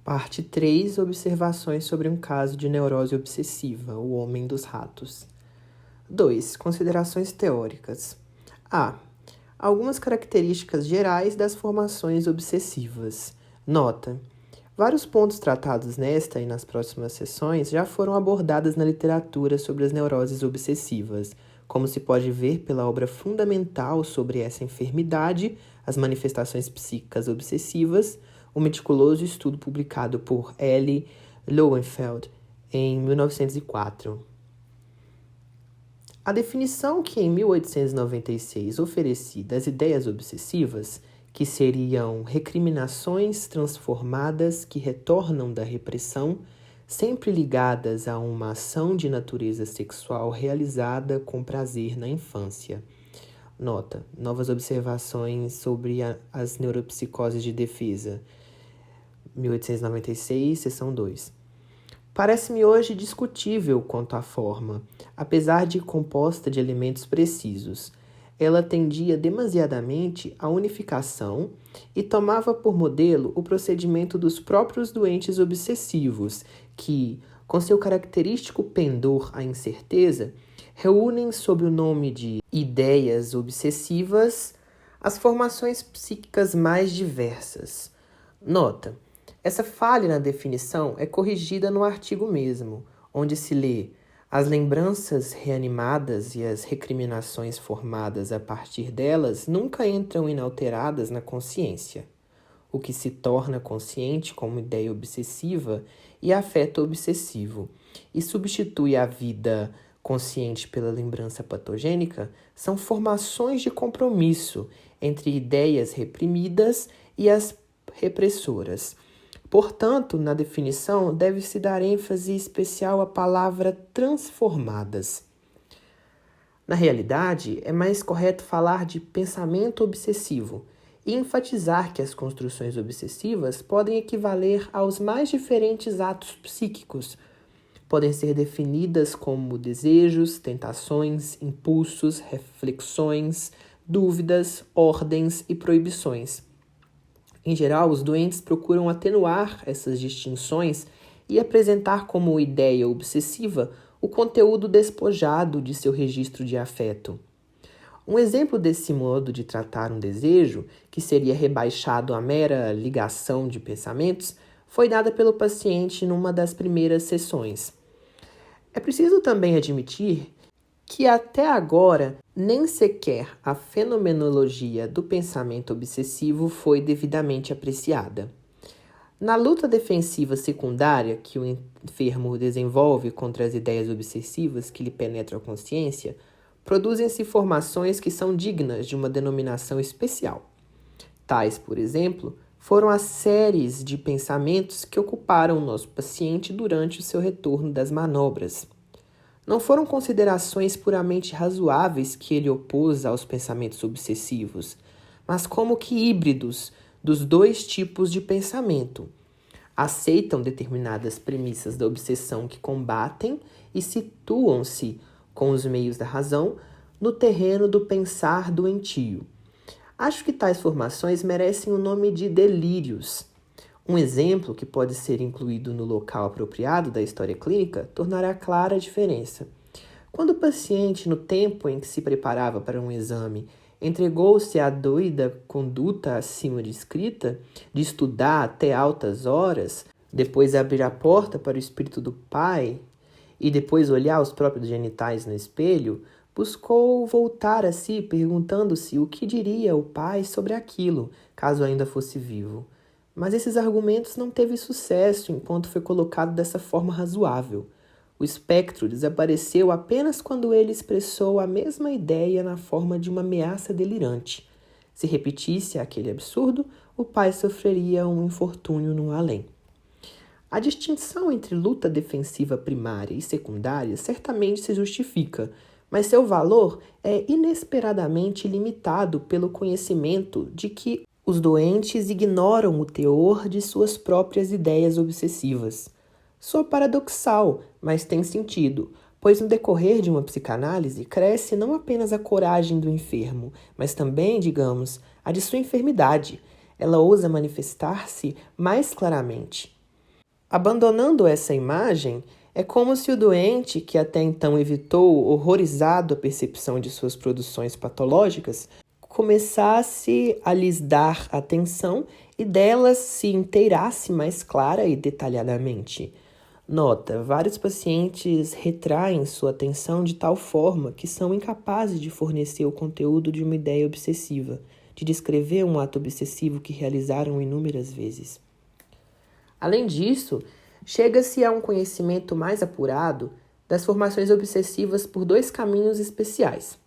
Parte 3. Observações sobre um caso de neurose obsessiva, o homem dos ratos. 2. Considerações teóricas. A. Algumas características gerais das formações obsessivas. Nota: vários pontos tratados nesta e nas próximas sessões já foram abordados na literatura sobre as neuroses obsessivas, como se pode ver pela obra fundamental sobre essa enfermidade, As Manifestações Psíquicas Obsessivas, um meticuloso estudo publicado por L. Lowenfeld em 1904. A definição que em 1896 ofereci das ideias obsessivas, que seriam recriminações transformadas que retornam da repressão, sempre ligadas a uma ação de natureza sexual realizada com prazer na infância. Nota: novas observações sobre as neuropsicoses de defesa, 1896, seção 2. Parece-me hoje discutível quanto à forma, apesar de composta de elementos precisos. Ela tendia demasiadamente à unificação e tomava por modelo o procedimento dos próprios doentes obsessivos, que, com seu característico pendor à incerteza, reúnem sob o nome de ideias obsessivas as formações psíquicas mais diversas. Nota: essa falha na definição é corrigida no artigo mesmo, onde se lê: as lembranças reanimadas e as recriminações formadas a partir delas nunca entram inalteradas na consciência. O que se torna consciente como ideia obsessiva e afeto obsessivo, e substitui a vida consciente pela lembrança patogênica, são formações de compromisso entre ideias reprimidas e as repressoras. Portanto, na definição, deve-se dar ênfase especial à palavra transformadas. Na realidade, é mais correto falar de pensamento obsessivo e enfatizar que as construções obsessivas podem equivaler aos mais diferentes atos psíquicos. Podem ser definidas como desejos, tentações, impulsos, reflexões, dúvidas, ordens e proibições. Em geral, os doentes procuram atenuar essas distinções e apresentar como ideia obsessiva o conteúdo despojado de seu registro de afeto. Um exemplo desse modo de tratar um desejo, que seria rebaixado à mera ligação de pensamentos, foi dada pelo paciente numa das primeiras sessões. É preciso também admitir que até agora nem sequer a fenomenologia do pensamento obsessivo foi devidamente apreciada. Na luta defensiva secundária que o enfermo desenvolve contra as ideias obsessivas que lhe penetram a consciência, produzem-se formações que são dignas de uma denominação especial. Tais, por exemplo, foram as séries de pensamentos que ocuparam o nosso paciente durante o seu retorno das manobras. Não foram considerações puramente razoáveis que ele opôs aos pensamentos obsessivos, mas como que híbridos dos dois tipos de pensamento. Aceitam determinadas premissas da obsessão que combatem e situam-se, com os meios da razão, no terreno do pensar doentio. Acho que tais formações merecem o nome de delírios. Um exemplo que pode ser incluído no local apropriado da história clínica tornará clara a diferença. Quando o paciente, no tempo em que se preparava para um exame, entregou-se à doida conduta acima descrita, de estudar até altas horas, depois abrir a porta para o espírito do pai e depois olhar os próprios genitais no espelho, buscou voltar a si perguntando-se o que diria o pai sobre aquilo, caso ainda fosse vivo. Mas esses argumentos não teve sucesso enquanto foi colocado dessa forma razoável. O espectro desapareceu apenas quando ele expressou a mesma ideia na forma de uma ameaça delirante. Se repetisse aquele absurdo, o pai sofreria um infortúnio no além. A distinção entre luta defensiva primária e secundária certamente se justifica, mas seu valor é inesperadamente limitado pelo conhecimento de que os doentes ignoram o teor de suas próprias ideias obsessivas. Soa paradoxal, mas tem sentido, pois no decorrer de uma psicanálise cresce não apenas a coragem do enfermo, mas também, digamos, a de sua enfermidade. Ela ousa manifestar-se mais claramente. Abandonando essa imagem, é como se o doente, que até então evitou, horrorizado, a percepção de suas produções patológicas, começasse a lhes dar atenção e delas se inteirasse mais clara e detalhadamente. Nota: vários pacientes retraem sua atenção de tal forma que são incapazes de fornecer o conteúdo de uma ideia obsessiva, de descrever um ato obsessivo que realizaram inúmeras vezes. Além disso, chega-se a um conhecimento mais apurado das formações obsessivas por dois caminhos especiais.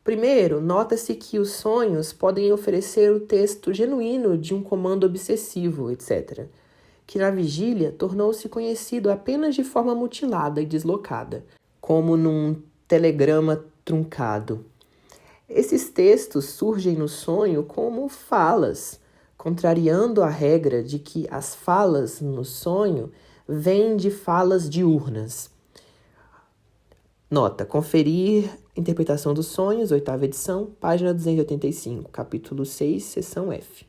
Primeiro, nota-se que os sonhos podem oferecer o texto genuíno de um comando obsessivo, etc., que na vigília tornou-se conhecido apenas de forma mutilada e deslocada, como num telegrama truncado. Esses textos surgem no sonho como falas, contrariando a regra de que as falas no sonho vêm de falas diurnas. Nota: conferir Interpretação dos Sonhos, 8ª edição, página 285, capítulo 6, seção F.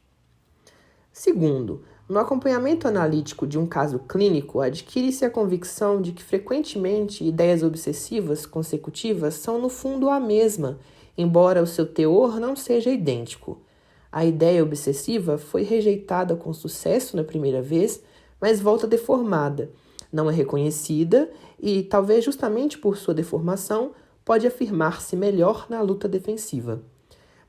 Segundo, no acompanhamento analítico de um caso clínico, adquire-se a convicção de que frequentemente ideias obsessivas consecutivas são no fundo a mesma, embora o seu teor não seja idêntico. A ideia obsessiva foi rejeitada com sucesso na primeira vez, mas volta deformada. Não é reconhecida e, talvez justamente por sua deformação, pode afirmar-se melhor na luta defensiva.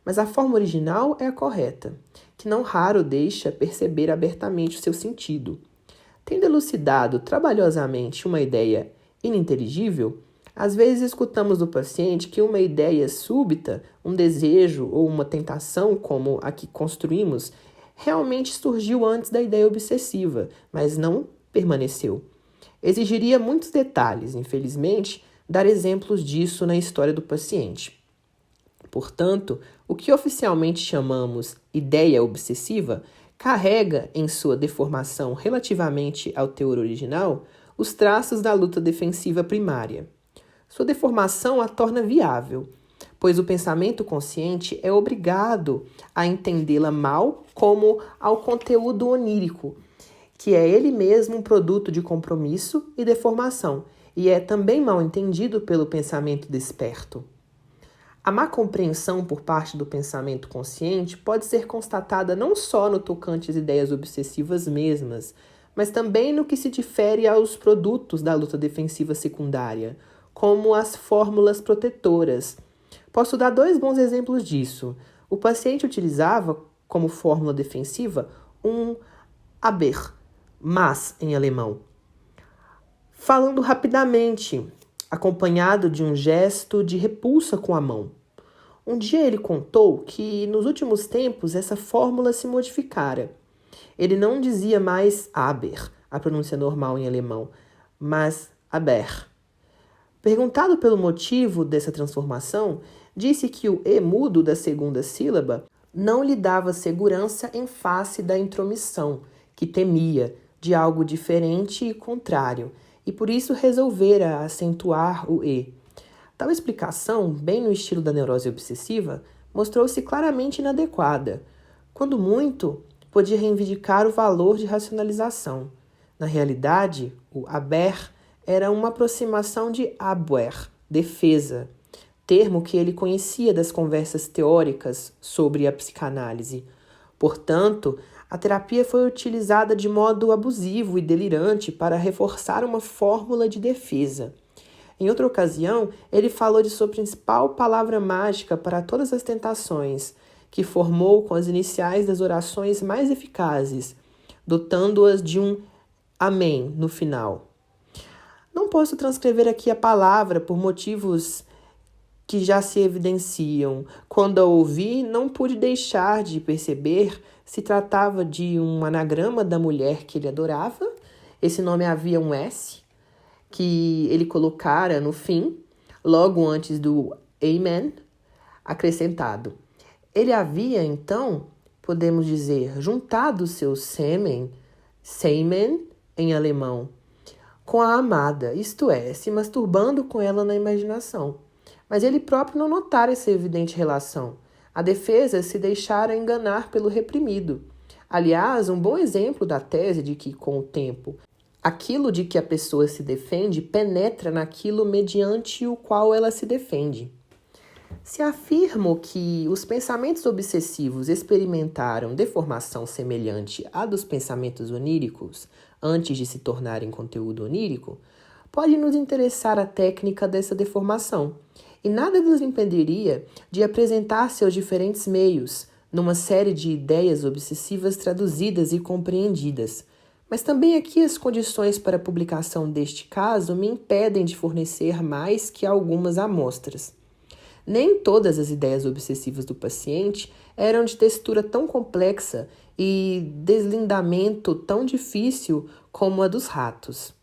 Mas a forma original é a correta, que não raro deixa perceber abertamente o seu sentido. Tendo elucidado trabalhosamente uma ideia ininteligível, às vezes escutamos do paciente que uma ideia súbita, um desejo ou uma tentação como a que construímos, realmente surgiu antes da ideia obsessiva, mas não permaneceu. Exigiria muitos detalhes, infelizmente, dar exemplos disso na história do paciente. Portanto, o que oficialmente chamamos ideia obsessiva carrega em sua deformação relativamente ao teor original os traços da luta defensiva primária. Sua deformação a torna viável, pois o pensamento consciente é obrigado a entendê-la mal como ao conteúdo onírico, que é ele mesmo um produto de compromisso e deformação, e é também mal entendido pelo pensamento desperto. A má compreensão por parte do pensamento consciente pode ser constatada não só no tocante às ideias obsessivas mesmas, mas também no que se difere aos produtos da luta defensiva secundária, como as fórmulas protetoras. Posso dar 2 bons exemplos disso. O paciente utilizava como fórmula defensiva um aber, mas em alemão, falando rapidamente, acompanhado de um gesto de repulsa com a mão. Um dia ele contou que, nos últimos tempos, essa fórmula se modificara. Ele não dizia mais aber, a pronúncia normal em alemão, mas aber. Perguntado pelo motivo dessa transformação, disse que o E mudo da segunda sílaba não lhe dava segurança em face da intromissão, que temia, de algo diferente e contrário, e por isso resolvera acentuar o E. Tal explicação, bem no estilo da neurose obsessiva, mostrou-se claramente inadequada. Quando muito, podia reivindicar o valor de racionalização. Na realidade, o aber era uma aproximação de Abwehr, defesa, termo que ele conhecia das conversas teóricas sobre a psicanálise. Portanto, a terapia foi utilizada de modo abusivo e delirante para reforçar uma fórmula de defesa. Em outra ocasião, ele falou de sua principal palavra mágica para todas as tentações, que formou com as iniciais das orações mais eficazes, dotando-as de um amém no final. Não posso transcrever aqui a palavra por motivos que já se evidenciam. Quando a ouvi, não pude deixar de perceber se tratava de um anagrama da mulher que ele adorava. Esse nome havia um S, que ele colocara no fim, logo antes do Amen, acrescentado. Ele havia, então, podemos dizer, juntado seu semen em alemão, com a amada, isto é, se masturbando com ela na imaginação. Mas ele próprio não notara essa evidente relação. A defesa se deixara enganar pelo reprimido. Aliás, um bom exemplo da tese de que, com o tempo, aquilo de que a pessoa se defende penetra naquilo mediante o qual ela se defende. Se afirmo que os pensamentos obsessivos experimentaram deformação semelhante à dos pensamentos oníricos antes de se tornarem conteúdo onírico, pode nos interessar a técnica dessa deformação, e nada nos impediria de apresentar seus diferentes meios numa série de ideias obsessivas traduzidas e compreendidas. Mas também aqui as condições para a publicação deste caso me impedem de fornecer mais que algumas amostras. Nem todas as ideias obsessivas do paciente eram de textura tão complexa e deslindamento tão difícil como a dos ratos.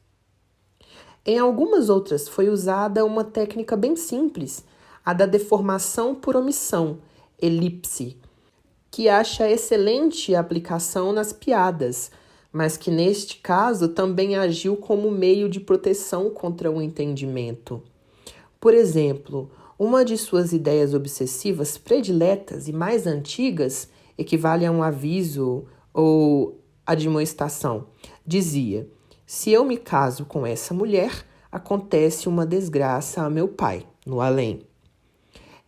Em algumas outras foi usada uma técnica bem simples, a da deformação por omissão, elipse, que acha excelente aplicação nas piadas, mas que neste caso também agiu como meio de proteção contra o entendimento. Por exemplo, uma de suas ideias obsessivas prediletas e mais antigas equivale a um aviso ou admoestação. Dizia: se eu me caso com essa mulher, acontece uma desgraça a meu pai, no além.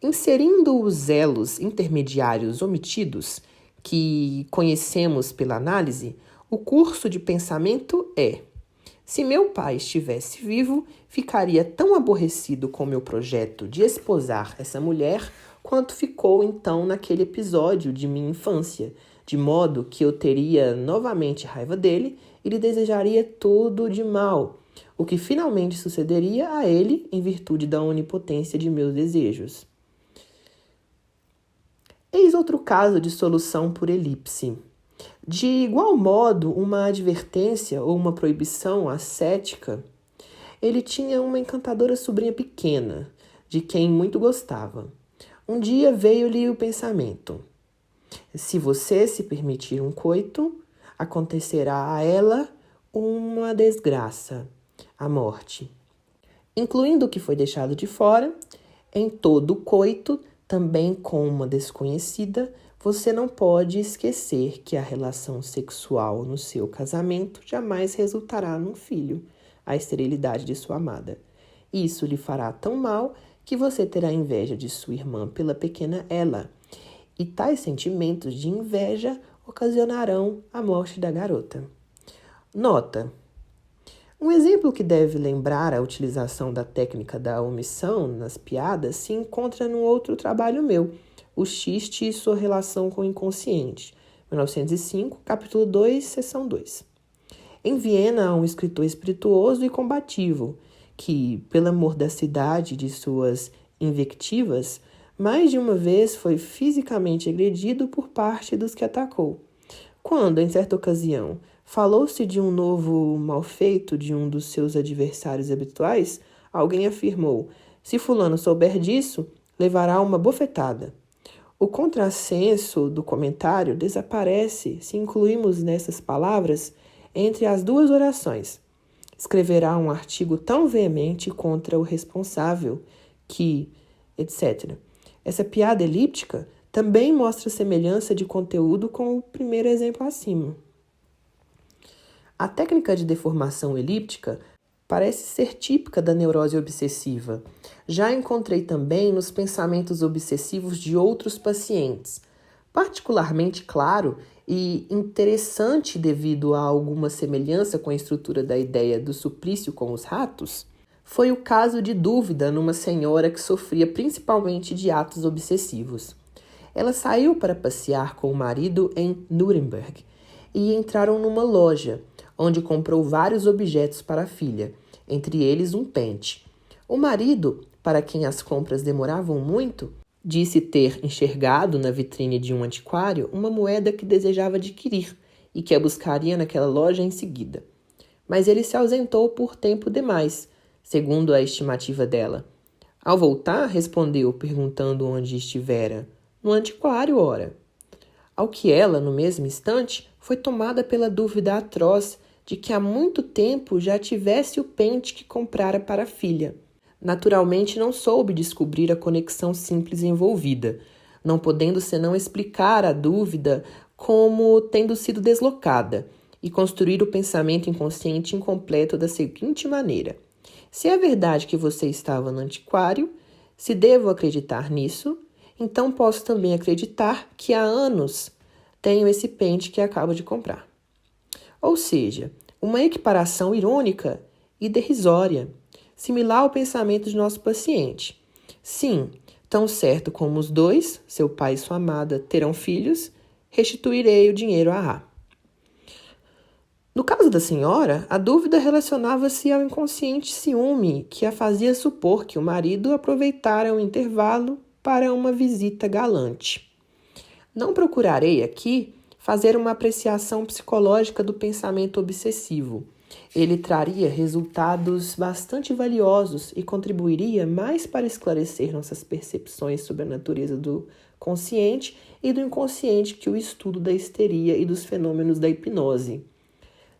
Inserindo os elos intermediários omitidos, que conhecemos pela análise, o curso de pensamento é: se meu pai estivesse vivo, ficaria tão aborrecido com meu projeto de esposar essa mulher quanto ficou então naquele episódio de minha infância, de modo que eu teria novamente raiva dele e lhe desejaria tudo de mal, o que finalmente sucederia a ele em virtude da onipotência de meus desejos. Eis outro caso de solução por elipse. De igual modo, uma advertência ou uma proibição ascética, ele tinha uma encantadora sobrinha pequena, de quem muito gostava. Um dia veio-lhe o pensamento: se você se permitir um coito, acontecerá a ela uma desgraça, a morte. Incluindo o que foi deixado de fora, em todo coito, também com uma desconhecida, você não pode esquecer que a relação sexual no seu casamento jamais resultará num filho, a esterilidade de sua amada. Isso lhe fará tão mal que você terá inveja de sua irmã pela pequena ela, e tais sentimentos de inveja ocasionarão a morte da garota. Nota: um exemplo que deve lembrar a utilização da técnica da omissão nas piadas se encontra num outro trabalho meu, O Xiste e sua relação com o inconsciente, 1905, capítulo 2, seção 2. Em Viena há um escritor espirituoso e combativo, que, pela mordacidade de suas invectivas, mais de uma vez foi fisicamente agredido por parte dos que atacou. Quando, em certa ocasião, falou-se de um novo malfeito de um dos seus adversários habituais, alguém afirmou: se fulano souber disso, levará uma bofetada. O contrassenso do comentário desaparece se incluirmos nessas palavras entre as duas orações. Escreverá um artigo tão veemente contra o responsável que, etc. Essa piada elíptica também mostra semelhança de conteúdo com o primeiro exemplo acima. A técnica de deformação elíptica parece ser típica da neurose obsessiva. Já encontrei também nos pensamentos obsessivos de outros pacientes. Particularmente claro e interessante devido a alguma semelhança com a estrutura da ideia do suplício com os ratos, foi o caso de dúvida numa senhora que sofria principalmente de atos obsessivos. Ela saiu para passear com o marido em Nuremberg e entraram numa loja, onde comprou vários objetos para a filha, entre eles um pente. O marido, para quem as compras demoravam muito, disse ter enxergado na vitrine de um antiquário uma moeda que desejava adquirir e que a buscaria naquela loja em seguida. Mas ele se ausentou por tempo demais, segundo a estimativa dela. Ao voltar, respondeu, perguntando onde estivera. No antiquário, ora. Ao que ela, no mesmo instante, foi tomada pela dúvida atroz de que há muito tempo já tivesse o pente que comprara para a filha. Naturalmente não soube descobrir a conexão simples envolvida, não podendo senão explicar a dúvida como tendo sido deslocada e construir o pensamento inconsciente incompleto da seguinte maneira: se é verdade que você estava no antiquário, se devo acreditar nisso, então posso também acreditar que há anos tenho esse pente que acabo de comprar. Ou seja, uma equiparação irônica e derrisória, similar ao pensamento de nosso paciente. Sim, tão certo como os dois, seu pai e sua amada, terão filhos, restituirei o dinheiro a A. No caso da senhora, a dúvida relacionava-se ao inconsciente ciúme que a fazia supor que o marido aproveitara o intervalo para uma visita galante. Não procurarei aqui fazer uma apreciação psicológica do pensamento obsessivo. Ele traria resultados bastante valiosos e contribuiria mais para esclarecer nossas percepções sobre a natureza do consciente e do inconsciente que o estudo da histeria e dos fenômenos da hipnose.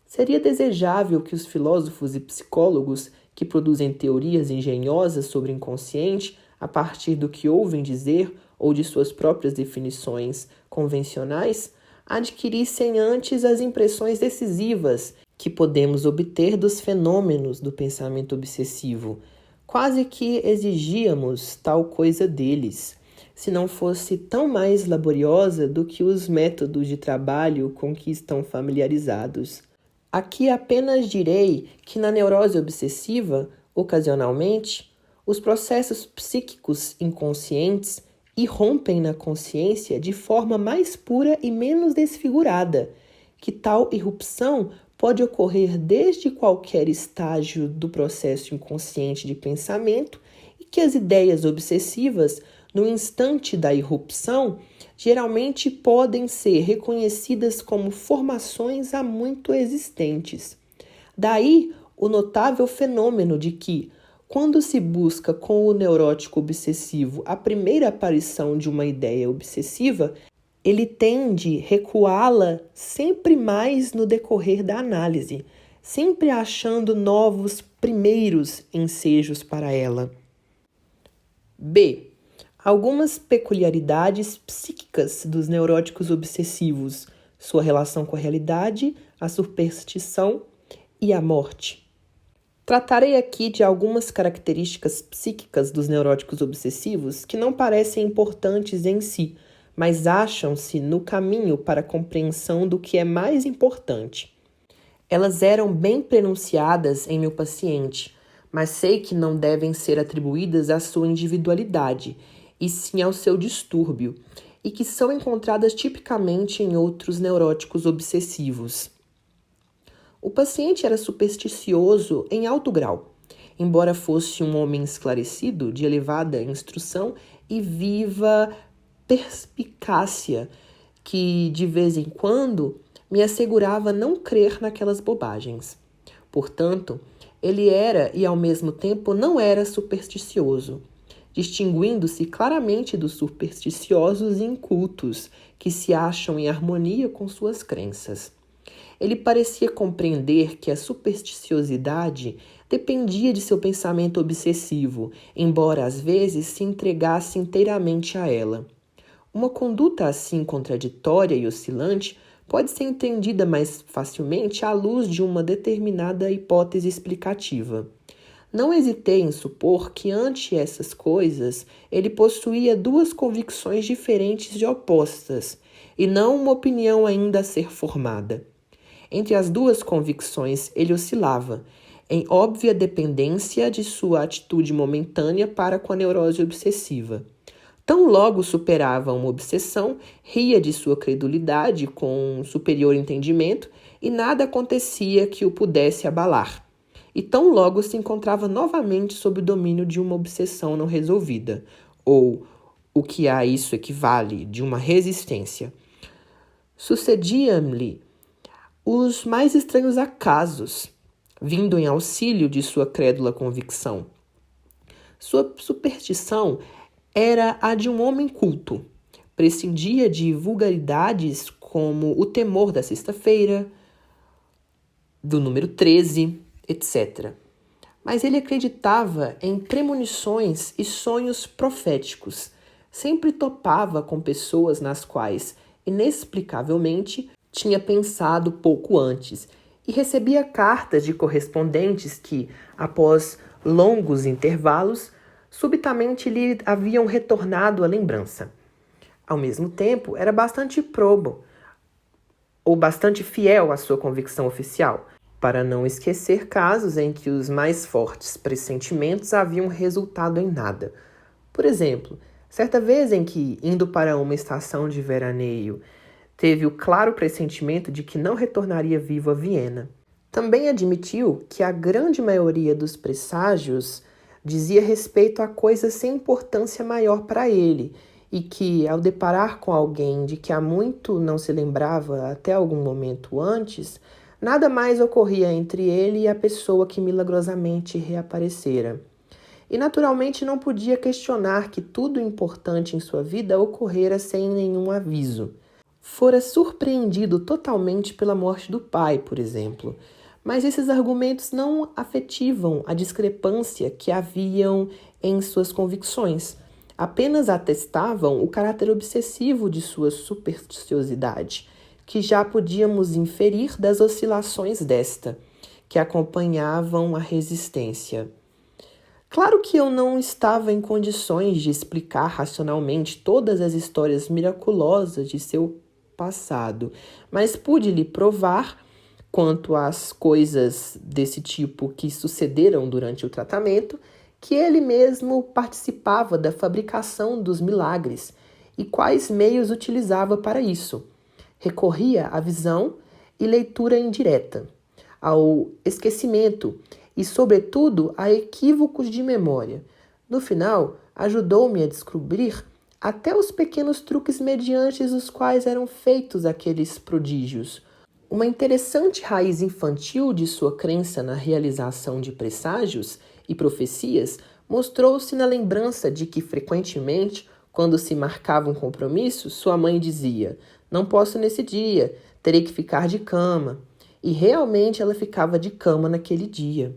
Seria desejável que os filósofos e psicólogos que produzem teorias engenhosas sobre o inconsciente a partir do que ouvem dizer ou de suas próprias definições convencionais adquirissem antes as impressões decisivas que podemos obter dos fenômenos do pensamento obsessivo. Quase que exigíamos tal coisa deles, se não fosse tão mais laboriosa do que os métodos de trabalho com que estão familiarizados. Aqui apenas direi que na neurose obsessiva, ocasionalmente, os processos psíquicos inconscientes irrompem na consciência de forma mais pura e menos desfigurada, que tal irrupção pode ocorrer desde qualquer estágio do processo inconsciente de pensamento e que as ideias obsessivas, no instante da irrupção, geralmente podem ser reconhecidas como formações há muito existentes. Daí o notável fenômeno de que, quando se busca com o neurótico obsessivo a primeira aparição de uma ideia obsessiva, ele tende a recuá-la sempre mais no decorrer da análise, sempre achando novos primeiros ensejos para ela. B. Algumas peculiaridades psíquicas dos neuróticos obsessivos, sua relação com a realidade, a superstição e a morte. Tratarei aqui de algumas características psíquicas dos neuróticos obsessivos que não parecem importantes em si, mas acham-se no caminho para a compreensão do que é mais importante. Elas eram bem pronunciadas em meu paciente, mas sei que não devem ser atribuídas à sua individualidade, e sim ao seu distúrbio, e que são encontradas tipicamente em outros neuróticos obsessivos. O paciente era supersticioso em alto grau, embora fosse um homem esclarecido, de elevada instrução e viva perspicácia, que de vez em quando me assegurava não crer naquelas bobagens. Portanto, ele era e ao mesmo tempo não era supersticioso, distinguindo-se claramente dos supersticiosos e incultos que se acham em harmonia com suas crenças. Ele parecia compreender que a supersticiosidade dependia de seu pensamento obsessivo, embora às vezes se entregasse inteiramente a ela. Uma conduta assim contraditória e oscilante pode ser entendida mais facilmente à luz de uma determinada hipótese explicativa. Não hesitei em supor que, ante essas coisas, ele possuía duas convicções diferentes e opostas, e não uma opinião ainda a ser formada. Entre as duas convicções, ele oscilava, em óbvia dependência de sua atitude momentânea para com a neurose obsessiva. Tão logo superava uma obsessão, ria de sua credulidade com um superior entendimento e nada acontecia que o pudesse abalar. E tão logo se encontrava novamente sob o domínio de uma obsessão não resolvida, ou, o que a isso equivale, de uma resistência. Sucediam-lhe os mais estranhos acasos, vindo em auxílio de sua crédula convicção. Sua superstição era a de um homem culto. Prescindia de vulgaridades como o temor da sexta-feira, do número 13, etc. Mas ele acreditava em premonições e sonhos proféticos. Sempre topava com pessoas nas quais inexplicavelmente, tinha pensado pouco antes e recebia cartas de correspondentes que, após longos intervalos, subitamente lhe haviam retornado a lembrança. Ao mesmo tempo, era bastante probo, ou bastante fiel à sua convicção oficial, para não esquecer casos em que os mais fortes pressentimentos haviam resultado em nada. Por exemplo, certa vez em que, indo para uma estação de veraneio, teve o claro pressentimento de que não retornaria vivo a Viena. Também admitiu que a grande maioria dos presságios dizia respeito a coisas sem importância maior para ele, e que, ao deparar com alguém de que há muito não se lembrava até algum momento antes, nada mais ocorria entre ele e a pessoa que milagrosamente reaparecera. E naturalmente não podia questionar que tudo importante em sua vida ocorrera sem nenhum aviso. Fora surpreendido totalmente pela morte do pai, por exemplo. Mas esses argumentos não afetivam a discrepância que haviam em suas convicções. Apenas atestavam o caráter obsessivo de sua supersticiosidade, que já podíamos inferir das oscilações desta, que acompanhavam a resistência. Claro que eu não estava em condições de explicar racionalmente todas as histórias miraculosas de seu passado, mas pude lhe provar, quanto às coisas desse tipo que sucederam durante o tratamento, que ele mesmo participava da fabricação dos milagres e quais meios utilizava para isso. Recorria à visão e leitura indireta, ao esquecimento e, sobretudo, a equívocos de memória. No final, ajudou-me a descobrir até os pequenos truques mediante os quais eram feitos aqueles prodígios. Uma interessante raiz infantil de sua crença na realização de presságios e profecias mostrou-se na lembrança de que, frequentemente, quando se marcava um compromisso, sua mãe dizia: "Não posso nesse dia, terei que ficar de cama." E realmente ela ficava de cama naquele dia.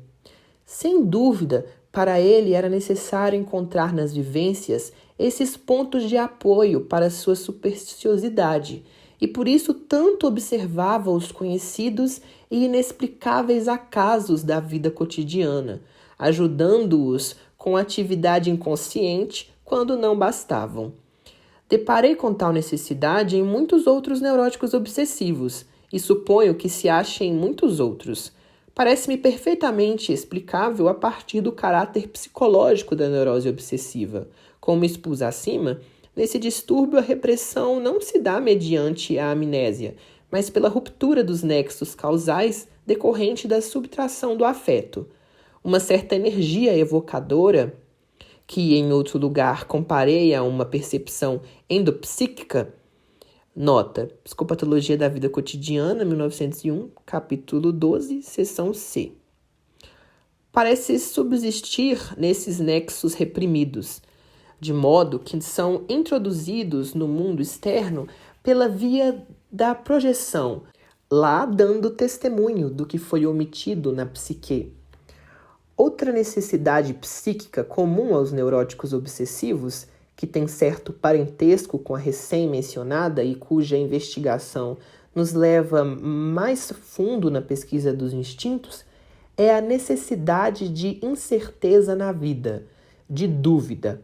Sem dúvida, para ele era necessário encontrar nas vivências esses pontos de apoio para sua supersticiosidade, e por isso tanto observava os conhecidos e inexplicáveis acasos da vida cotidiana, ajudando-os com atividade inconsciente quando não bastavam. Deparei com tal necessidade em muitos outros neuróticos obsessivos, e suponho que se ache em muitos outros. Parece-me perfeitamente explicável a partir do caráter psicológico da neurose obsessiva. Como expus acima, nesse distúrbio a repressão não se dá mediante a amnésia, mas pela ruptura dos nexos causais decorrente da subtração do afeto. Uma certa energia evocadora, que em outro lugar comparei a uma percepção endopsíquica. Nota: Psicopatologia da Vida Cotidiana, 1901, capítulo 12, seção C. Parece subsistir nesses nexos reprimidos, de modo que são introduzidos no mundo externo pela via da projeção, lá dando testemunho do que foi omitido na psique. Outra necessidade psíquica comum aos neuróticos obsessivos, que tem certo parentesco com a recém-mencionada e cuja investigação nos leva mais fundo na pesquisa dos instintos, é a necessidade de incerteza na vida, de dúvida.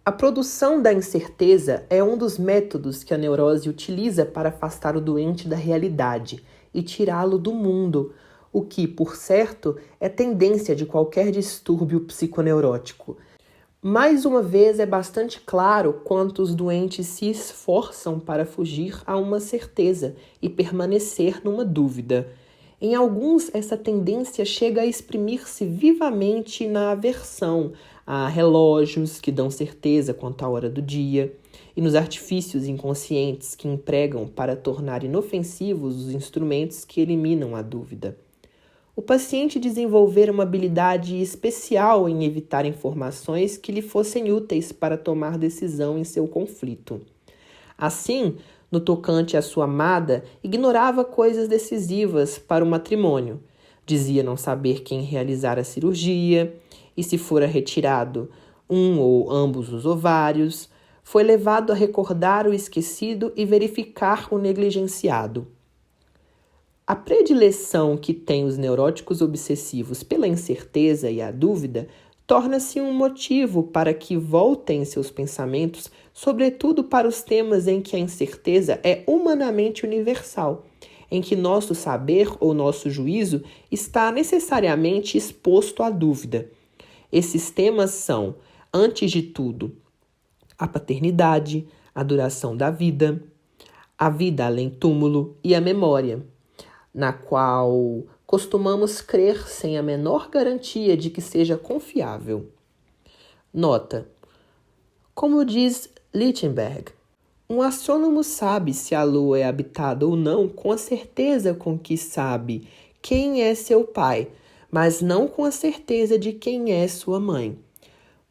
A produção da incerteza é um dos métodos que a neurose utiliza para afastar o doente da realidade e tirá-lo do mundo, o que, por certo, é tendência de qualquer distúrbio psiconeurótico. Mais uma vez, é bastante claro quanto os doentes se esforçam para fugir a uma certeza e permanecer numa dúvida. Em alguns, essa tendência chega a exprimir-se vivamente na aversão a relógios que dão certeza quanto à hora do dia e nos artifícios inconscientes que empregam para tornar inofensivos os instrumentos que eliminam a dúvida. O paciente desenvolver uma habilidade especial em evitar informações que lhe fossem úteis para tomar decisão em seu conflito. Assim, no tocante à sua amada, ignorava coisas decisivas para o matrimônio. Dizia não saber quem realizar a cirurgia e se fora retirado um ou ambos os ovários. foi levado a recordar o esquecido e verificar o negligenciado. A predileção que têm os neuróticos obsessivos pela incerteza e a dúvida torna-se um motivo para que voltem seus pensamentos, sobretudo para os temas em que a incerteza é humanamente universal, em que nosso saber ou nosso juízo está necessariamente exposto à dúvida. Esses temas são, antes de tudo, a paternidade, a duração da vida, a vida além túmulo e a memória, na qual costumamos crer sem a menor garantia de que seja confiável. Nota: como diz Lichtenberg, um astrônomo sabe se a Lua é habitada ou não com a certeza com que sabe quem é seu pai, mas não com a certeza de quem é sua mãe.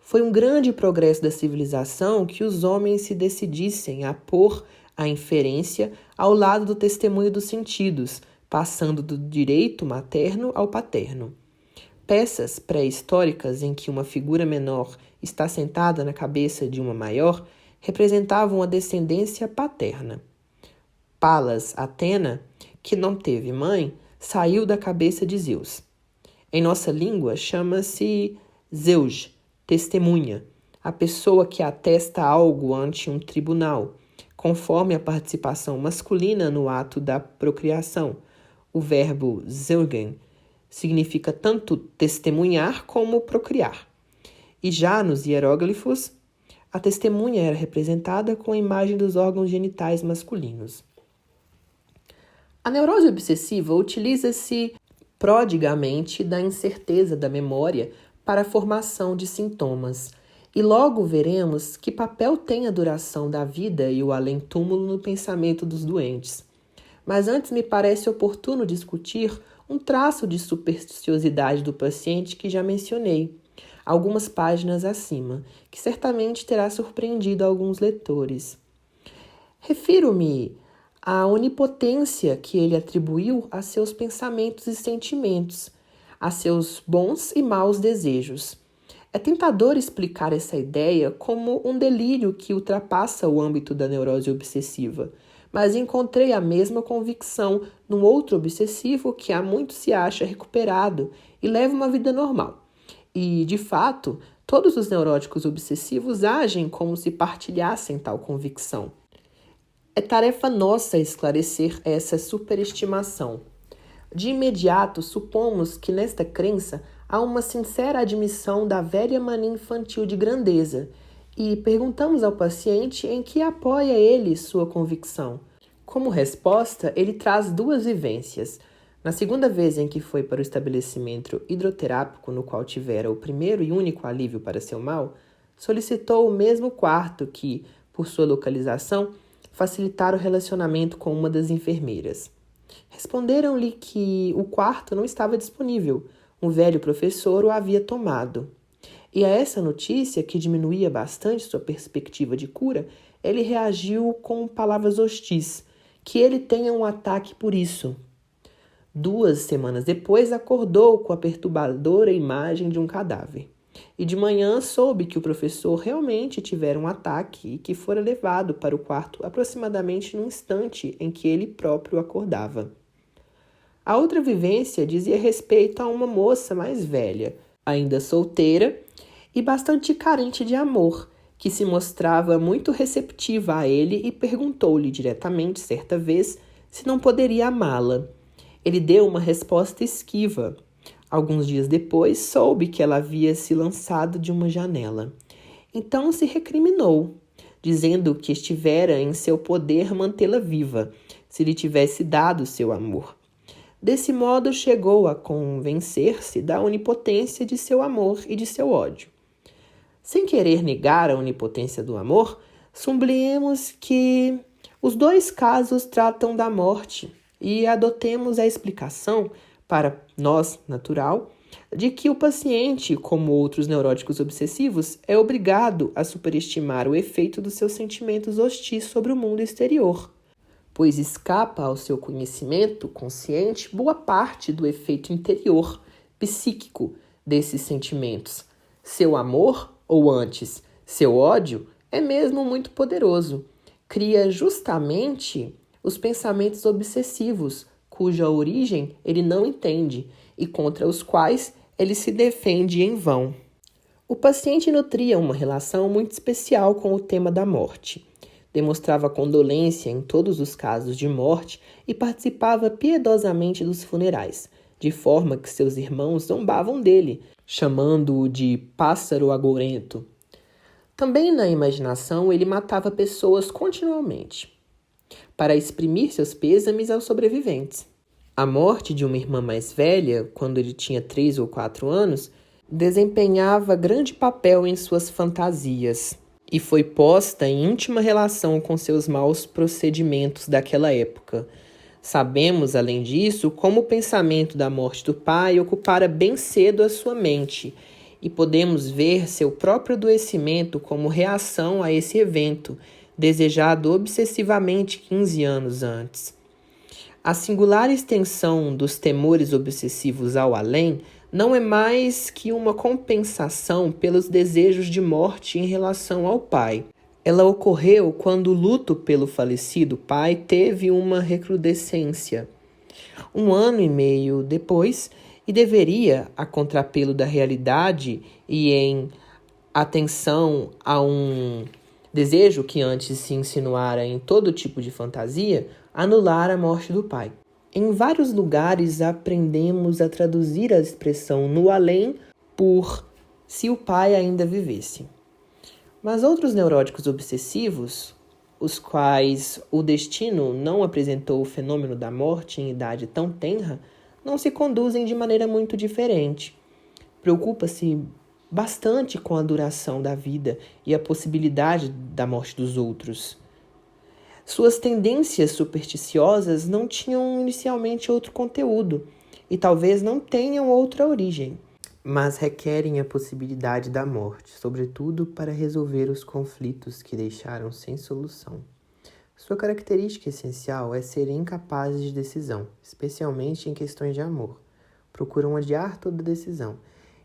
Foi um grande progresso da civilização que os homens se decidissem a pôr a inferência ao lado do testemunho dos sentidos, passando do direito materno ao paterno. Peças pré-históricas em que uma figura menor está sentada na cabeça de uma maior representavam a descendência paterna. Palas Atena, que não teve mãe, saiu da cabeça de Zeus. Em nossa língua chama-se Zeus, testemunha, a pessoa que atesta algo ante um tribunal, conforme a participação masculina no ato da procriação. O verbo zeugen significa tanto testemunhar como procriar. E já nos hieróglifos, a testemunha era representada com a imagem dos órgãos genitais masculinos. A neurose obsessiva utiliza-se prodigamente da incerteza da memória para a formação de sintomas, e logo veremos que papel tem a duração da vida e o além-túmulo no pensamento dos doentes. Mas antes me parece oportuno discutir um traço de supersticiosidade do paciente que já mencionei, algumas páginas acima, que certamente terá surpreendido alguns leitores. Refiro-me à onipotência que ele atribuiu a seus pensamentos e sentimentos, a seus bons e maus desejos. É tentador explicar essa ideia como um delírio que ultrapassa o âmbito da neurose obsessiva, mas encontrei a mesma convicção num outro obsessivo que há muito se acha recuperado e leva uma vida normal. E, de fato, todos os neuróticos obsessivos agem como se partilhassem tal convicção. É tarefa nossa esclarecer essa superestimação. De imediato, supomos que nesta crença há uma sincera admissão da velha mania infantil de grandeza e perguntamos ao paciente em que apoia ele sua convicção. Como resposta, ele traz duas vivências. Na segunda vez em que foi para o estabelecimento hidroterápico no qual tivera o primeiro e único alívio para seu mal, solicitou o mesmo quarto que, por sua localização, facilitara o relacionamento com uma das enfermeiras. Responderam-lhe que o quarto não estava disponível, um velho professor o havia tomado. E a essa notícia, que diminuía bastante sua perspectiva de cura, ele reagiu com palavras hostis, que ele tenha um ataque por isso. 2 semanas depois, acordou com a perturbadora imagem de um cadáver. E de manhã soube que o professor realmente tivera um ataque e que fora levado para o quarto aproximadamente no instante em que ele próprio acordava. A outra vivência dizia respeito a uma moça mais velha, ainda solteira e bastante carente de amor, que se mostrava muito receptiva a ele e perguntou-lhe diretamente, certa vez, se não poderia amá-la. Ele deu uma resposta esquiva. Alguns dias depois, soube que ela havia se lançado de uma janela. Então se recriminou, dizendo que estivera em seu poder mantê-la viva, se lhe tivesse dado seu amor. Desse modo, chegou a convencer-se da onipotência de seu amor e de seu ódio. Sem querer negar a onipotência do amor, sublinhemos que os dois casos tratam da morte e adotemos a explicação, para nós natural, de que o paciente, como outros neuróticos obsessivos, é obrigado a superestimar o efeito dos seus sentimentos hostis sobre o mundo exterior, pois escapa ao seu conhecimento consciente boa parte do efeito interior, psíquico desses sentimentos. Seu amor, ou antes, seu ódio, é mesmo muito poderoso. Cria justamente os pensamentos obsessivos, cuja origem ele não entende e contra os quais ele se defende em vão. O paciente nutria uma relação muito especial com o tema da morte. Demonstrava condolência em todos os casos de morte e participava piedosamente dos funerais, de forma que seus irmãos zombavam dele, chamando-o de pássaro agourento. Também na imaginação ele matava pessoas continuamente, para exprimir seus pêsames aos sobreviventes. A morte de uma irmã mais velha, quando ele tinha 3 ou 4 anos, desempenhava grande papel em suas fantasias e foi posta em íntima relação com seus maus procedimentos daquela época. Sabemos, além disso, como o pensamento da morte do pai ocupara bem cedo a sua mente, e podemos ver seu próprio adoecimento como reação a esse evento, desejado obsessivamente 15 anos antes. A singular extensão dos temores obsessivos ao além não é mais que uma compensação pelos desejos de morte em relação ao pai. Ela ocorreu quando o luto pelo falecido pai teve uma recrudescência. 1 ano e meio depois, e deveria, a contrapelo da realidade e em atenção a um desejo que antes se insinuara em todo tipo de fantasia, anular a morte do pai. Em vários lugares aprendemos a traduzir a expressão no além por se o pai ainda vivesse. Mas outros neuróticos obsessivos, os quais o destino não apresentou o fenômeno da morte em idade tão tenra, não se conduzem de maneira muito diferente. Preocupa-se bastante com a duração da vida e a possibilidade da morte dos outros. Suas tendências supersticiosas não tinham inicialmente outro conteúdo e talvez não tenham outra origem, mas requerem a possibilidade da morte, sobretudo para resolver os conflitos que deixaram sem solução. Sua característica essencial é serem incapazes de decisão, especialmente em questões de amor. Procuram adiar toda decisão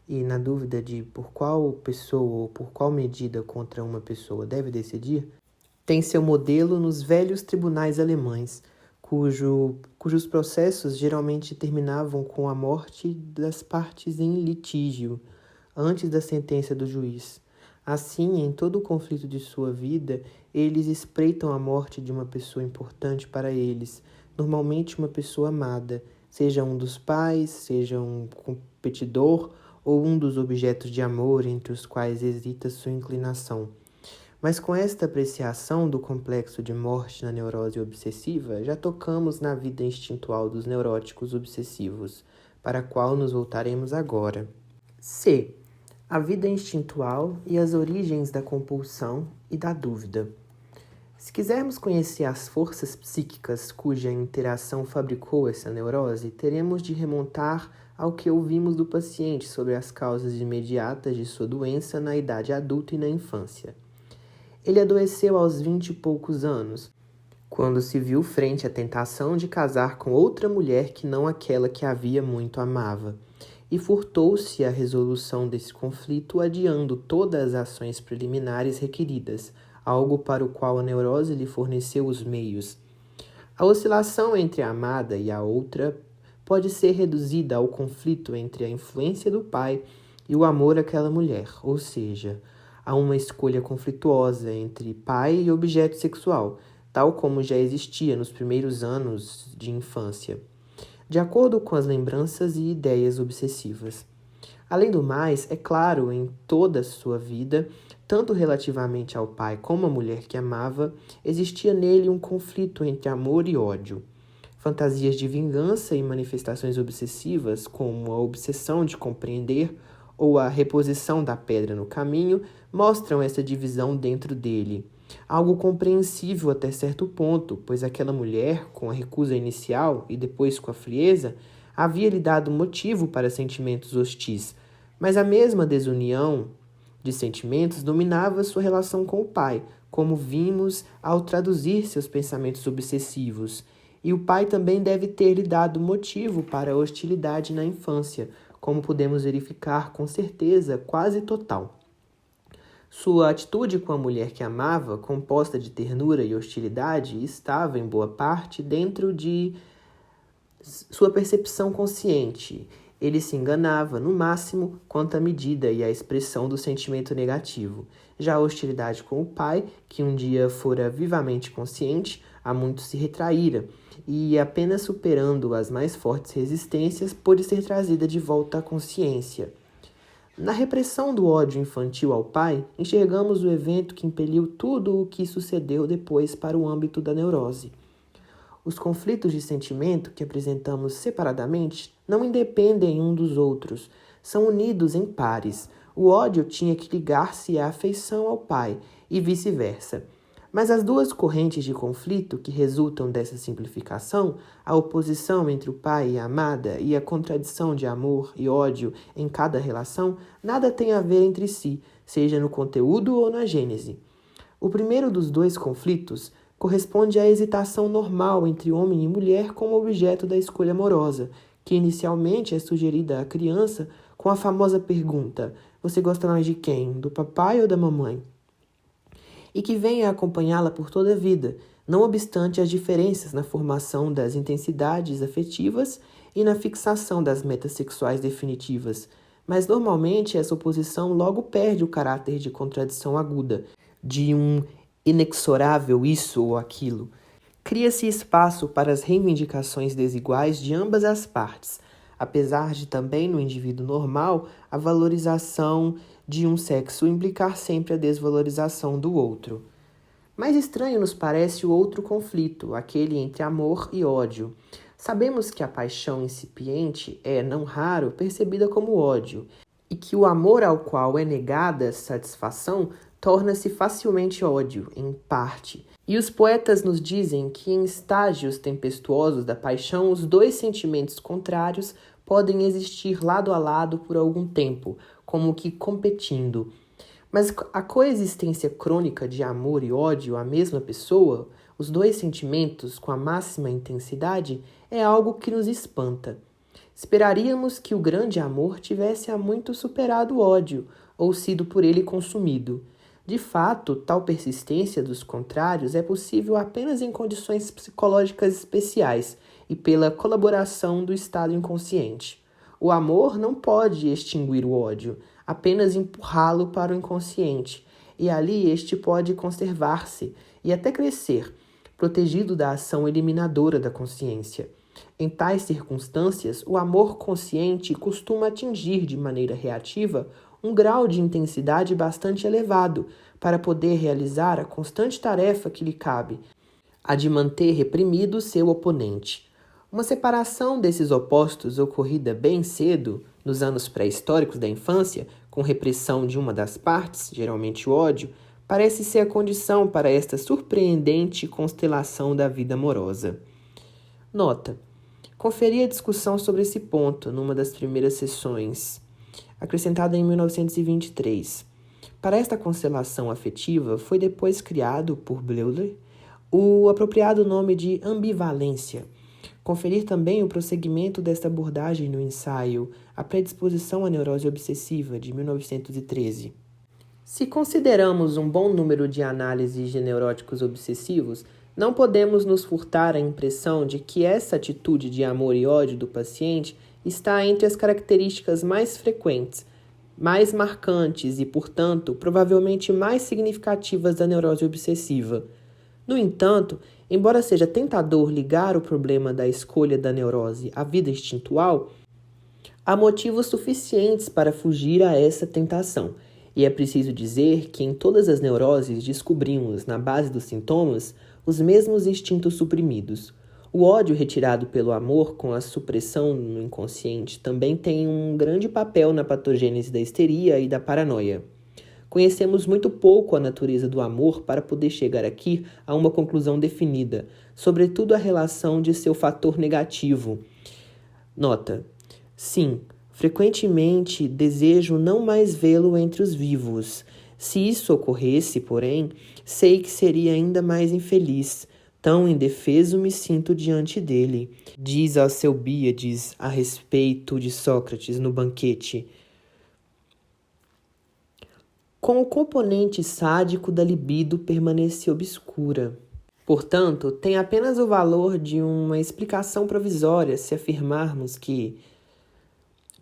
e, na dúvida de por qual pessoa ou por qual medida contra uma pessoa deve decidir, tem seu modelo nos velhos tribunais alemães, cujos processos geralmente terminavam com a morte das partes em litígio, antes da sentença do juiz. Assim, em todo o conflito de sua vida, eles espreitam a morte de uma pessoa importante para eles, normalmente uma pessoa amada, seja um dos pais, seja um competidor ou um dos objetos de amor entre os quais hesita sua inclinação. Mas com esta apreciação do complexo de morte na neurose obsessiva, já tocamos na vida instintual dos neuróticos obsessivos, para a qual nos voltaremos agora. C. A vida instintual e as origens da compulsão e da dúvida. Se quisermos conhecer as forças psíquicas cuja interação fabricou essa neurose, teremos de remontar ao que ouvimos do paciente sobre as causas imediatas de sua doença na idade adulta e na infância. Ele adoeceu aos 20 e poucos anos, quando se viu frente à tentação de casar com outra mulher que não aquela que havia muito amava, e furtou-se à resolução desse conflito, adiando todas as ações preliminares requeridas, algo para o qual a neurose lhe forneceu os meios. A oscilação entre a amada e a outra pode ser reduzida ao conflito entre a influência do pai e o amor àquela mulher, ou seja, a uma escolha conflituosa entre pai e objeto sexual, tal como já existia nos primeiros anos de infância, de acordo com as lembranças e ideias obsessivas. Além do mais, é claro, em toda a sua vida, tanto relativamente ao pai como à mulher que amava, existia nele um conflito entre amor e ódio. Fantasias de vingança e manifestações obsessivas, como a obsessão de compreender ou a reposição da pedra no caminho, mostram essa divisão dentro dele. Algo compreensível até certo ponto, pois aquela mulher, com a recusa inicial e depois com a frieza, havia lhe dado motivo para sentimentos hostis, mas a mesma desunião de sentimentos dominava sua relação com o pai, como vimos ao traduzir seus pensamentos obsessivos. E o pai também deve ter lhe dado motivo para a hostilidade na infância, como podemos verificar com certeza quase total. Sua atitude com a mulher que amava, composta de ternura e hostilidade, estava, em boa parte, dentro de sua percepção consciente. Ele se enganava, no máximo, quanto à medida e à expressão do sentimento negativo. Já a hostilidade com o pai, que um dia fora vivamente consciente, há muito se retraíra, e apenas superando as mais fortes resistências, pôde ser trazida de volta à consciência. Na repressão do ódio infantil ao pai, enxergamos o evento que impeliu tudo o que sucedeu depois para o âmbito da neurose. Os conflitos de sentimento que apresentamos separadamente não independem um dos outros, são unidos em pares. O ódio tinha que ligar-se à afeição ao pai e vice-versa. Mas as duas correntes de conflito que resultam dessa simplificação, a oposição entre o pai e a amada e a contradição de amor e ódio em cada relação, nada têm a ver entre si, seja no conteúdo ou na gênese. O primeiro dos dois conflitos corresponde à hesitação normal entre homem e mulher como objeto da escolha amorosa, que inicialmente é sugerida à criança com a famosa pergunta: você gosta mais de quem? Do papai ou da mamãe? E que vem a acompanhá-la por toda a vida, não obstante as diferenças na formação das intensidades afetivas e na fixação das metas sexuais definitivas. Mas normalmente essa oposição logo perde o caráter de contradição aguda, de um inexorável isso ou aquilo. Cria-se espaço para as reivindicações desiguais de ambas as partes, apesar de também no indivíduo normal a valorização de um sexo implicar sempre a desvalorização do outro. Mais estranho nos parece o outro conflito, aquele entre amor e ódio. Sabemos que a paixão incipiente é, não raro, percebida como ódio, e que o amor ao qual é negada satisfação torna-se facilmente ódio, em parte. E os poetas nos dizem que em estágios tempestuosos da paixão, os dois sentimentos contrários podem existir lado a lado por algum tempo, como que competindo. Mas a coexistência crônica de amor e ódio à mesma pessoa, os dois sentimentos com a máxima intensidade, é algo que nos espanta. Esperaríamos que o grande amor tivesse há muito superado o ódio, ou sido por ele consumido. De fato, tal persistência dos contrários é possível apenas em condições psicológicas especiais e pela colaboração do estado inconsciente. O amor não pode extinguir o ódio, apenas empurrá-lo para o inconsciente, e ali este pode conservar-se e até crescer, protegido da ação eliminadora da consciência. Em tais circunstâncias, o amor consciente costuma atingir de maneira reativa um grau de intensidade bastante elevado para poder realizar a constante tarefa que lhe cabe, a de manter reprimido seu oponente. Uma separação desses opostos ocorrida bem cedo, nos anos pré-históricos da infância, com repressão de uma das partes, geralmente o ódio, parece ser a condição para esta surpreendente constelação da vida amorosa. Nota: conferi a discussão sobre esse ponto numa das primeiras sessões, acrescentada em 1923. Para esta constelação afetiva, foi depois criado, por Bleuler, o apropriado nome de ambivalência. Conferir também o prosseguimento desta abordagem no ensaio A Predisposição à Neurose Obsessiva, de 1913. Se consideramos um bom número de análises de neuróticos obsessivos, não podemos nos furtar a impressão de que essa atitude de amor e ódio do paciente está entre as características mais frequentes, mais marcantes e, portanto, provavelmente mais significativas da neurose obsessiva. No entanto, embora seja tentador ligar o problema da escolha da neurose à vida instintual, há motivos suficientes para fugir a essa tentação, e é preciso dizer que em todas as neuroses descobrimos, na base dos sintomas, os mesmos instintos suprimidos. O ódio retirado pelo amor com a supressão no inconsciente também tem um grande papel na patogênese da histeria e da paranoia. Conhecemos muito pouco a natureza do amor para poder chegar aqui a uma conclusão definida, sobretudo a relação de seu fator negativo. Nota: sim, frequentemente desejo não mais vê-lo entre os vivos. Se isso ocorresse, porém, sei que seria ainda mais infeliz. Tão indefeso me sinto diante dele, diz Alcebiades a respeito de Sócrates no banquete. com o componente sádico da libido permanecer obscura. Portanto, tem apenas o valor de uma explicação provisória se afirmarmos que,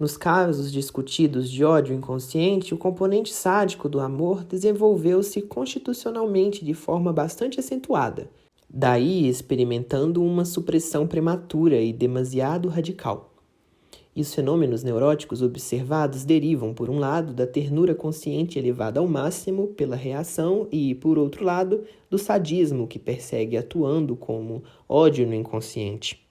nos casos discutidos de ódio inconsciente, o componente sádico do amor desenvolveu-se constitucionalmente de forma bastante acentuada, daí experimentando uma supressão prematura e demasiado radical. E os fenômenos neuróticos observados derivam, por um lado, da ternura consciente elevada ao máximo pela reação e, por outro lado, do sadismo que persegue atuando como ódio no inconsciente.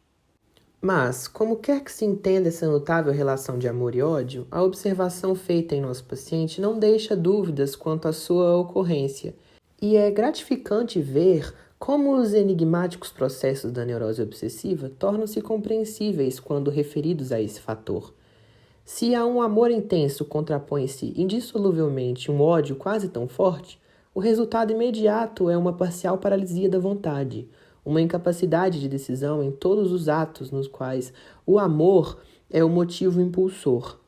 Mas, como quer que se entenda essa notável relação de amor e ódio, a observação feita em nosso paciente não deixa dúvidas quanto à sua ocorrência, e é gratificante ver como os enigmáticos processos da neurose obsessiva tornam-se compreensíveis quando referidos a esse fator. Se a um amor intenso contrapõe-se indissoluvelmente um ódio quase tão forte, o resultado imediato é uma parcial paralisia da vontade, uma incapacidade de decisão em todos os atos nos quais o amor é o motivo impulsor.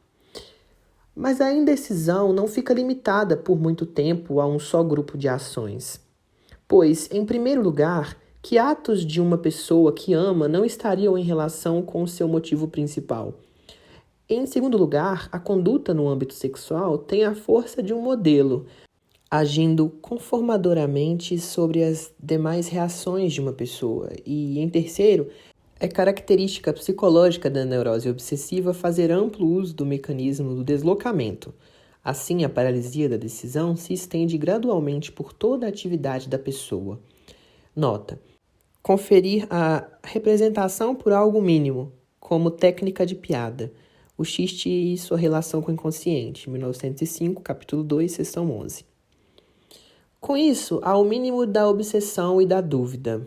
Mas a indecisão não fica limitada por muito tempo a um só grupo de ações. Pois, em primeiro lugar, que atos de uma pessoa que ama não estariam em relação com o seu motivo principal. Em segundo lugar, a conduta no âmbito sexual tem a força de um modelo, agindo conformadoramente sobre as demais reações de uma pessoa. E, em terceiro, é característica psicológica da neurose obsessiva fazer amplo uso do mecanismo do deslocamento. Assim, a paralisia da decisão se estende gradualmente por toda a atividade da pessoa. Nota: conferir a representação por algo mínimo, como técnica de piada. O xiste e sua relação com o inconsciente, 1905, capítulo 2, seção 11. Com isso, há o mínimo da obsessão e da dúvida,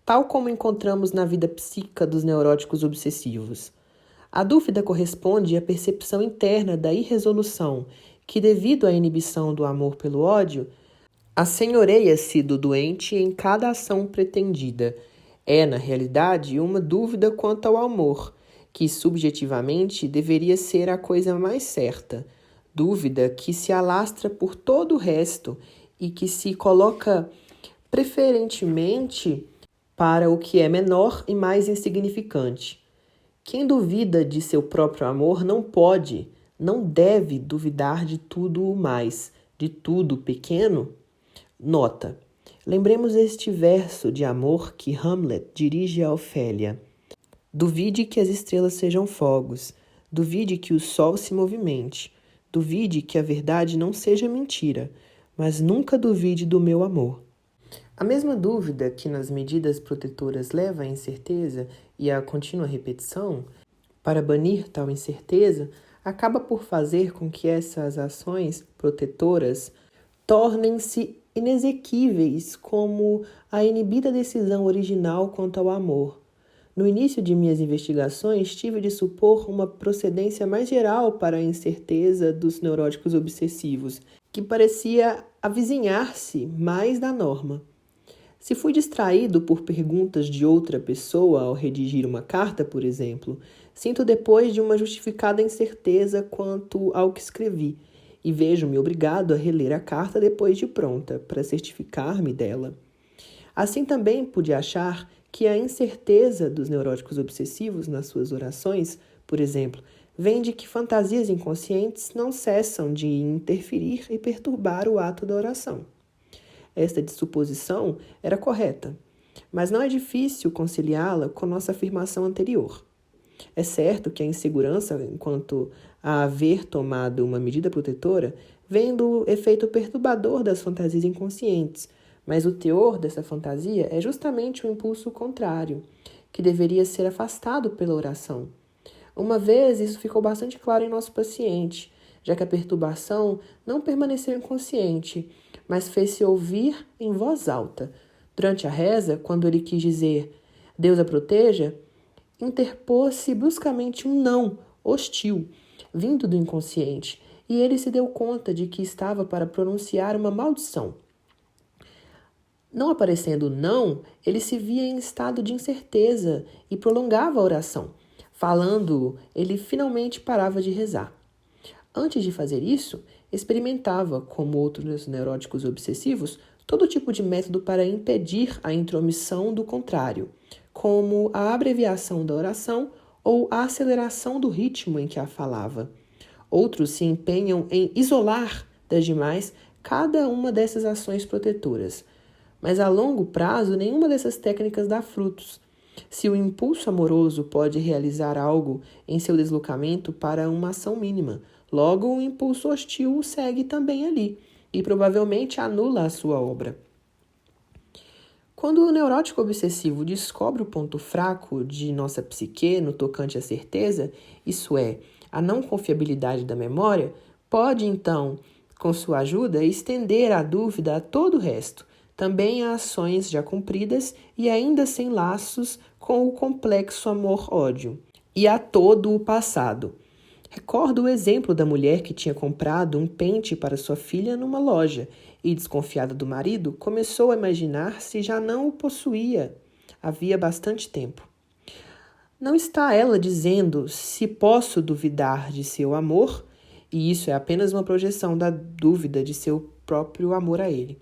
tal como encontramos na vida psíquica dos neuróticos obsessivos. A dúvida corresponde à percepção interna da irresolução, que, devido à inibição do amor pelo ódio, assenhoreia-se do doente em cada ação pretendida. É, na realidade, uma dúvida quanto ao amor, que subjetivamente deveria ser a coisa mais certa. Dúvida que se alastra por todo o resto e que se coloca preferentemente para o que é menor e mais insignificante. Quem duvida de seu próprio amor não pode, não deve duvidar de tudo o mais, de tudo pequeno. Nota: lembremos este verso de amor que Hamlet dirige a Ofélia. Duvide que as estrelas sejam fogos, duvide que o sol se movimente, duvide que a verdade não seja mentira, mas nunca duvide do meu amor. A mesma dúvida que nas medidas protetoras leva à incerteza e à contínua repetição, para banir tal incerteza, acaba por fazer com que essas ações protetoras tornem-se inexequíveis como a inibida decisão original quanto ao amor. No início de minhas investigações, tive de supor uma procedência mais geral para a incerteza dos neuróticos obsessivos, que parecia avizinhar-se mais da norma. Se fui distraído por perguntas de outra pessoa ao redigir uma carta, por exemplo, sinto depois de uma justificada incerteza quanto ao que escrevi e vejo-me obrigado a reler a carta depois de pronta, para certificar-me dela. Assim também pude achar que a incerteza dos neuróticos obsessivos nas suas orações, por exemplo, vem de que fantasias inconscientes não cessam de interferir e perturbar o ato da oração. Esta dissuposição era correta, mas não é difícil conciliá-la com nossa afirmação anterior. É certo que a insegurança quanto a haver tomado uma medida protetora vem do efeito perturbador das fantasias inconscientes, mas o teor dessa fantasia é justamente o impulso contrário, que deveria ser afastado pela oração. Uma vez isso ficou bastante claro em nosso paciente, já que a perturbação não permaneceu inconsciente, mas fez-se ouvir em voz alta. Durante a reza, quando ele quis dizer Deus a proteja, interpôs-se bruscamente um não hostil, vindo do inconsciente, e ele se deu conta de que estava para pronunciar uma maldição. Não aparecendo o não, ele se via em estado de incerteza e prolongava a oração. Falando, ele finalmente parava de rezar. Antes de fazer isso, experimentava, como outros neuróticos obsessivos, todo tipo de método para impedir a intromissão do contrário, como a abreviação da oração ou a aceleração do ritmo em que a falava. Outros se empenham em isolar das demais cada uma dessas ações protetoras. Mas a longo prazo, nenhuma dessas técnicas dá frutos. Se o impulso amoroso pode realizar algo em seu deslocamento para uma ação mínima, logo o impulso hostil o segue também ali e provavelmente anula a sua obra. Quando o neurótico obsessivo descobre o ponto fraco de nossa psique no tocante à certeza, isso é, a não confiabilidade da memória, pode então, com sua ajuda, estender a dúvida a todo o resto, também a ações já cumpridas e ainda sem laços com o complexo amor-ódio, e a todo o passado. Recordo o exemplo da mulher que tinha comprado um pente para sua filha numa loja e, desconfiada do marido, começou a imaginar se já não o possuía havia bastante tempo. Não está ela dizendo se posso duvidar de seu amor, e isso é apenas uma projeção da dúvida de seu próprio amor a ele.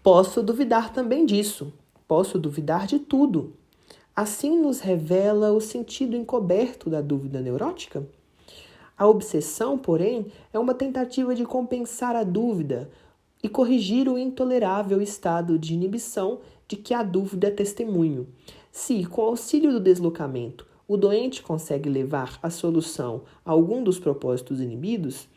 Posso duvidar também disso, posso duvidar de tudo. Assim nos revela o sentido encoberto da dúvida neurótica? A obsessão, porém, é uma tentativa de compensar a dúvida e corrigir o intolerável estado de inibição de que a dúvida é testemunho. Se, com auxílio do deslocamento, o doente consegue levar à solução algum dos propósitos inibidos,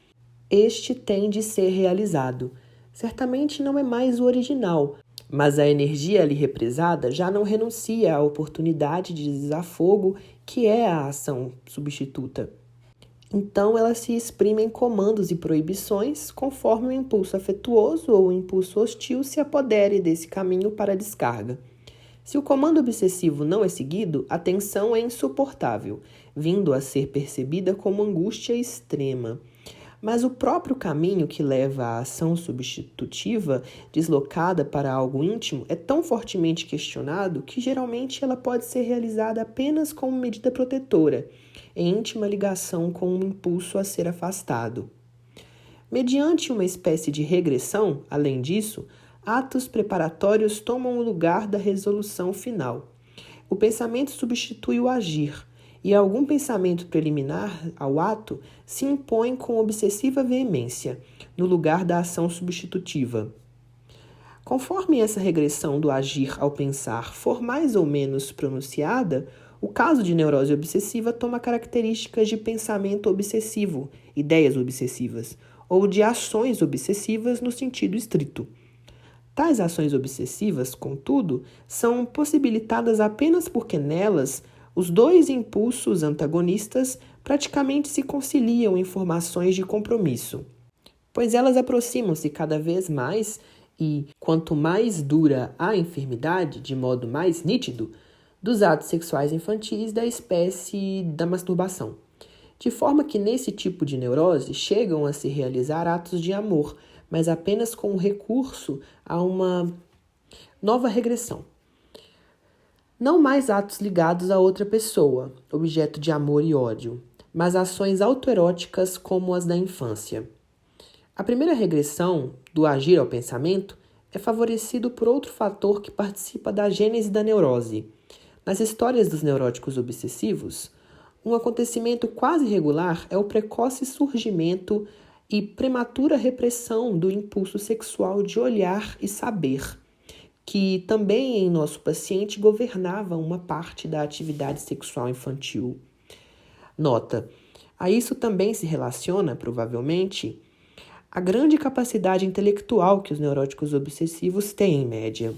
este tem de ser realizado. Certamente não é mais o original, mas a energia ali represada já não renuncia à oportunidade de desafogo que é a ação substituta. Então ela se exprime em comandos e proibições conforme o impulso afetuoso ou o impulso hostil se apodere desse caminho para a descarga. Se o comando obsessivo não é seguido, a tensão é insuportável, vindo a ser percebida como angústia extrema. Mas o próprio caminho que leva à ação substitutiva, deslocada para algo íntimo, é tão fortemente questionado que geralmente ela pode ser realizada apenas como medida protetora, em íntima ligação com um impulso a ser afastado. Mediante uma espécie de regressão, além disso, atos preparatórios tomam o lugar da resolução final. O pensamento substitui o agir, e algum pensamento preliminar ao ato se impõe com obsessiva veemência, no lugar da ação substitutiva. Conforme essa regressão do agir ao pensar for mais ou menos pronunciada, o caso de neurose obsessiva toma características de pensamento obsessivo, ideias obsessivas, ou de ações obsessivas no sentido estrito. Tais ações obsessivas, contudo, são possibilitadas apenas porque nelas os dois impulsos antagonistas praticamente se conciliam em formações de compromisso, pois elas aproximam-se cada vez mais e, quanto mais dura a enfermidade, de modo mais nítido, dos atos sexuais infantis da espécie da masturbação. De forma que nesse tipo de neurose chegam a se realizar atos de amor, mas apenas com o recurso a uma nova regressão. Não mais atos ligados a outra pessoa, objeto de amor e ódio, mas ações autoeróticas como as da infância. A primeira regressão, do agir ao pensamento, é favorecido por outro fator que participa da gênese da neurose. Nas histórias dos neuróticos obsessivos, um acontecimento quase regular é o precoce surgimento e prematura repressão do impulso sexual de olhar e saber, que também em nosso paciente governava uma parte da atividade sexual infantil. Nota: a isso também se relaciona, provavelmente, a grande capacidade intelectual que os neuróticos obsessivos têm em média.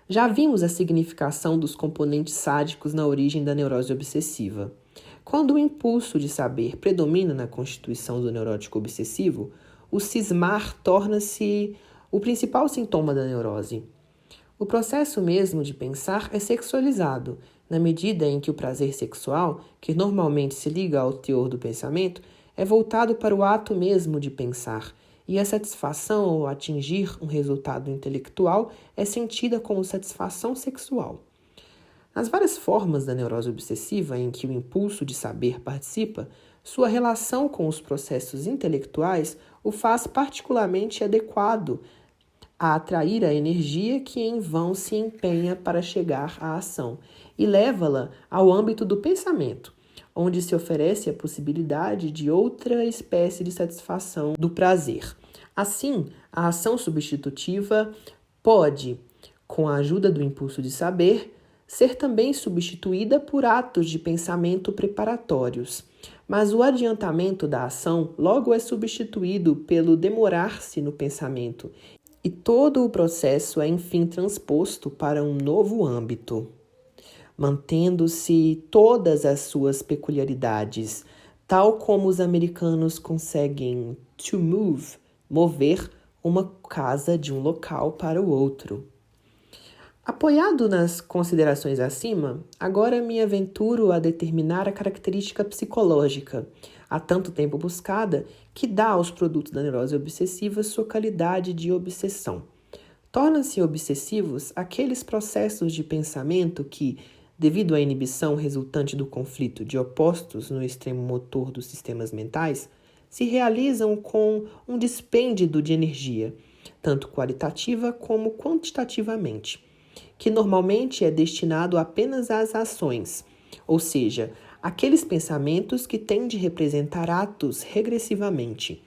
Já vimos a significação dos componentes sádicos na origem da neurose obsessiva. Quando o impulso de saber predomina na constituição do neurótico obsessivo, o cismar torna-se o principal sintoma da neurose. O processo mesmo de pensar é sexualizado, na medida em que o prazer sexual, que normalmente se liga ao teor do pensamento, é voltado para o ato mesmo de pensar, e a satisfação ao atingir um resultado intelectual é sentida como satisfação sexual. Nas várias formas da neurose obsessiva em que o impulso de saber participa, sua relação com os processos intelectuais o faz particularmente adequado a atrair a energia que em vão se empenha para chegar à ação e leva-la ao âmbito do pensamento, onde se oferece a possibilidade de outra espécie de satisfação do prazer. Assim, a ação substitutiva pode, com a ajuda do impulso de saber, ser também substituída por atos de pensamento preparatórios. Mas o adiantamento da ação logo é substituído pelo demorar-se no pensamento, e todo o processo é enfim transposto para um novo âmbito, mantendo-se todas as suas peculiaridades, tal como os americanos conseguem to move, mover uma casa de um local para o outro. Apoiado nas considerações acima, agora me aventuro a determinar a característica psicológica, há tanto tempo buscada, que dá aos produtos da neurose obsessiva sua qualidade de obsessão. Tornam-se obsessivos aqueles processos de pensamento que, devido à inibição resultante do conflito de opostos no extremo motor dos sistemas mentais, se realizam com um dispêndio de energia, tanto qualitativa como quantitativamente, que normalmente é destinado apenas às ações, ou seja, aqueles pensamentos que têm de representar atos regressivamente.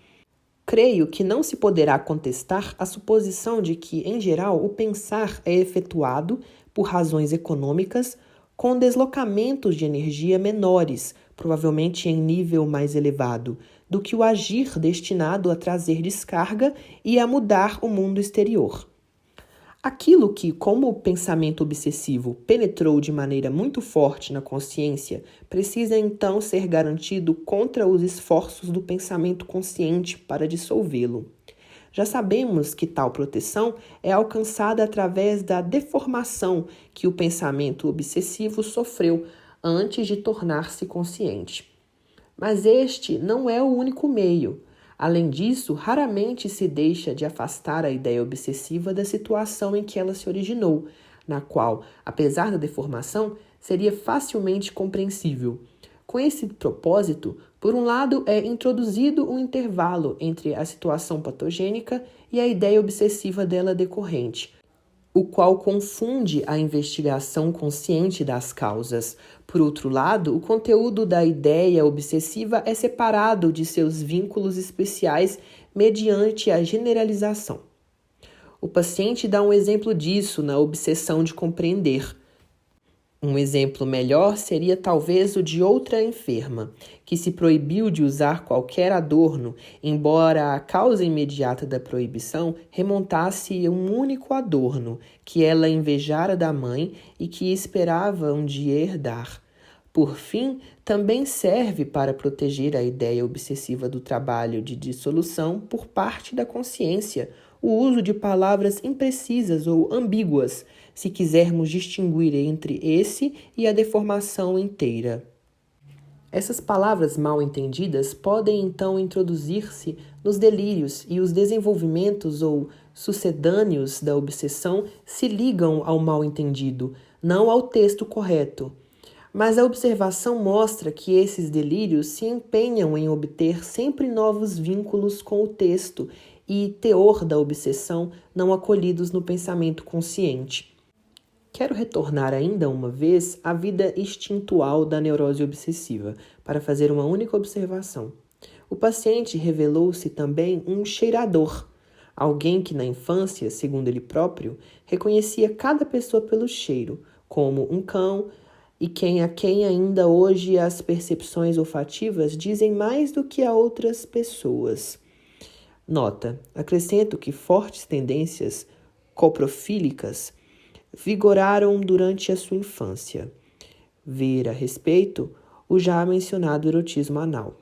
Creio que não se poderá contestar a suposição de que, em geral, o pensar é efetuado, por razões econômicas, com deslocamentos de energia menores, provavelmente em nível mais elevado, do que o agir destinado a trazer descarga e a mudar o mundo exterior. Aquilo que, como o pensamento obsessivo penetrou de maneira muito forte na consciência, precisa então ser garantido contra os esforços do pensamento consciente para dissolvê-lo. Já sabemos que tal proteção é alcançada através da deformação que o pensamento obsessivo sofreu antes de tornar-se consciente. Mas este não é o único meio. Além disso, raramente se deixa de afastar a ideia obsessiva da situação em que ela se originou, na qual, apesar da deformação, seria facilmente compreensível. Com esse propósito, por um lado, é introduzido um intervalo entre a situação patogênica e a ideia obsessiva dela decorrente, o qual confunde a investigação consciente das causas. Por outro lado, o conteúdo da ideia obsessiva é separado de seus vínculos especiais mediante a generalização. O paciente dá um exemplo disso na obsessão de compreender. Um exemplo melhor seria talvez o de outra enferma, que se proibiu de usar qualquer adorno, embora a causa imediata da proibição remontasse a um único adorno, que ela invejara da mãe e que esperava um dia herdar. Por fim, também serve para proteger a ideia obsessiva do trabalho de dissolução por parte da consciência, o uso de palavras imprecisas ou ambíguas, se quisermos distinguir entre esse e a deformação inteira. Essas palavras mal entendidas podem então introduzir-se nos delírios e os desenvolvimentos ou sucedâneos da obsessão se ligam ao mal entendido, não ao texto correto. Mas a observação mostra que esses delírios se empenham em obter sempre novos vínculos com o texto e teor da obsessão não acolhidos no pensamento consciente. Quero retornar ainda uma vez à vida instintual da neurose obsessiva, para fazer uma única observação. O paciente revelou-se também um cheirador, alguém que na infância, segundo ele próprio, reconhecia cada pessoa pelo cheiro, como um cão, e a quem ainda hoje as percepções olfativas dizem mais do que a outras pessoas. Nota: acrescento que fortes tendências coprofílicas vigoraram durante a sua infância. Ver a respeito o já mencionado erotismo anal.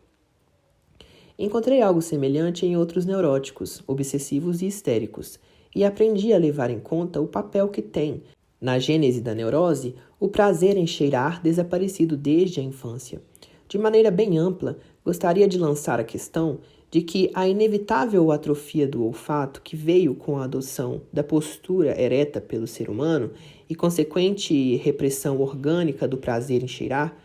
Encontrei algo semelhante em outros neuróticos, obsessivos e histéricos, e aprendi a levar em conta o papel que tem, na gênese da neurose, o prazer em cheirar desaparecido desde a infância. De maneira bem ampla, gostaria de lançar a questão de que a inevitável atrofia do olfato que veio com a adoção da postura ereta pelo ser humano e consequente repressão orgânica do prazer em cheirar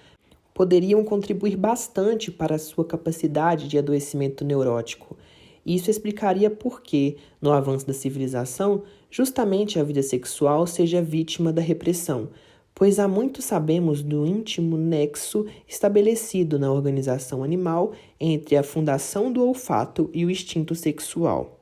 poderiam contribuir bastante para a sua capacidade de adoecimento neurótico. Isso explicaria por que, no avanço da civilização, justamente a vida sexual seja vítima da repressão, pois há muito sabemos do íntimo nexo estabelecido na organização animal entre a fundação do olfato e o instinto sexual.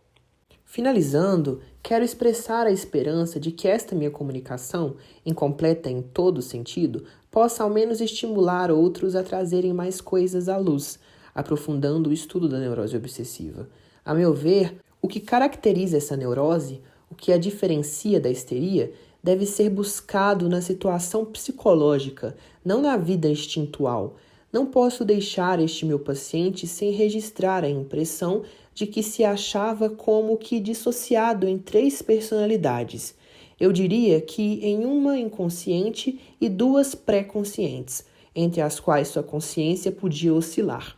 Finalizando, quero expressar a esperança de que esta minha comunicação, incompleta em todo sentido, possa ao menos estimular outros a trazerem mais coisas à luz, aprofundando o estudo da neurose obsessiva. A meu ver, o que caracteriza essa neurose, o que a diferencia da histeria, deve ser buscado na situação psicológica, não na vida instintual. Não posso deixar este meu paciente sem registrar a impressão de que se achava como que dissociado em 3 personalidades. Eu diria que em uma inconsciente e 2 pré-conscientes, entre as quais sua consciência podia oscilar.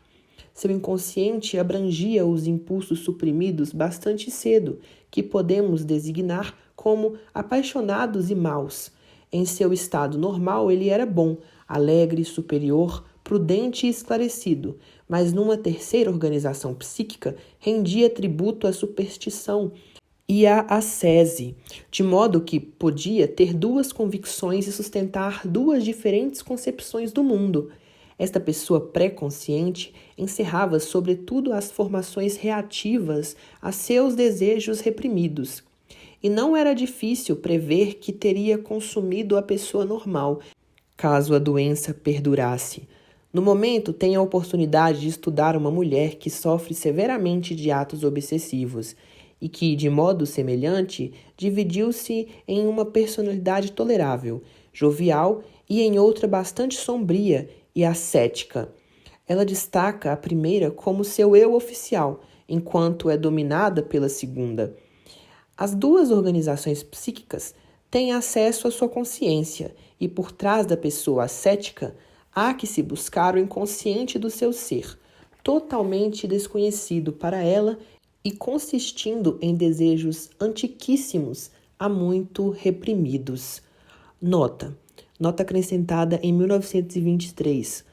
Seu inconsciente abrangia os impulsos suprimidos bastante cedo, que podemos designar como apaixonados e maus. Em seu estado normal, ele era bom, alegre, superior, prudente e esclarecido, mas numa terceira organização psíquica rendia tributo à superstição e à ascese, de modo que podia ter 2 convicções e sustentar 2 diferentes concepções do mundo. Esta pessoa pré-consciente encerrava sobretudo as formações reativas a seus desejos reprimidos. E não era difícil prever que teria consumido a pessoa normal, caso a doença perdurasse. No momento, tem a oportunidade de estudar uma mulher que sofre severamente de atos obsessivos e que, de modo semelhante, dividiu-se em uma personalidade tolerável, jovial e em outra bastante sombria e ascética. Ela destaca a primeira como seu eu oficial, enquanto é dominada pela segunda. As 2 organizações psíquicas têm acesso à sua consciência e, por trás da pessoa ascética, há que se buscar o inconsciente do seu ser, totalmente desconhecido para ela e consistindo em desejos antiquíssimos há muito reprimidos. Nota acrescentada em 1923.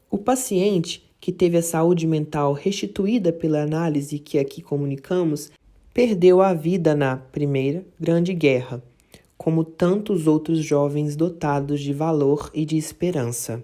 O paciente, que teve a saúde mental restituída pela análise que aqui comunicamos, perdeu a vida na Primeira Grande Guerra, como tantos outros jovens dotados de valor e de esperança.